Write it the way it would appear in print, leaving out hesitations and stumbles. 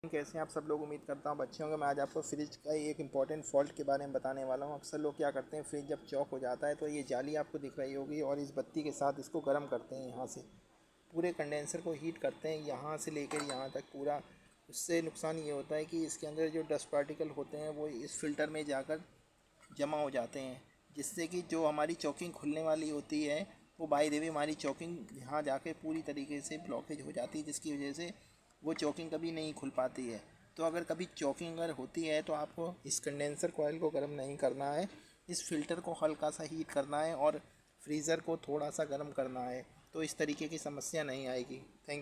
कैसे हैं आप सब लोग। उम्मीद करता हूँ अच्छे होंगे। मैं आज आपको फ्रिज का एक इंपॉर्टेंट फॉल्ट के बारे में बताने वाला हूँ। अक्सर लोग क्या करते हैं, फ्रिज जब चॉक हो जाता है तो ये जाली आपको दिख रही होगी और इस बत्ती के साथ इसको गर्म करते हैं। यहाँ से पूरे कंडेंसर को हीट करते हैं, यहाँ से लेकर यहाँ तक पूरा। उससे नुकसान ये होता है कि इसके अंदर जो डस्ट पार्टिकल होते हैं वो इस फिल्टर में जाकर जमा हो जाते हैं, जिससे कि जो हमारी चॉकिंग खुलने वाली होती है वो बाय द वे हमारी चॉकिंग यहाँ जाके पूरी तरीके से ब्लॉकेज हो जाती है, जिसकी वजह से वो चॉकिंग कभी नहीं खुल पाती है। तो अगर कभी चॉकिंग अगर होती है तो आपको इस कंडेंसर कॉइल को गर्म नहीं करना है, इस फिल्टर को हल्का सा हीट करना है और फ्रीज़र को थोड़ा सा गर्म करना है, तो इस तरीके की समस्या नहीं आएगी। थैंक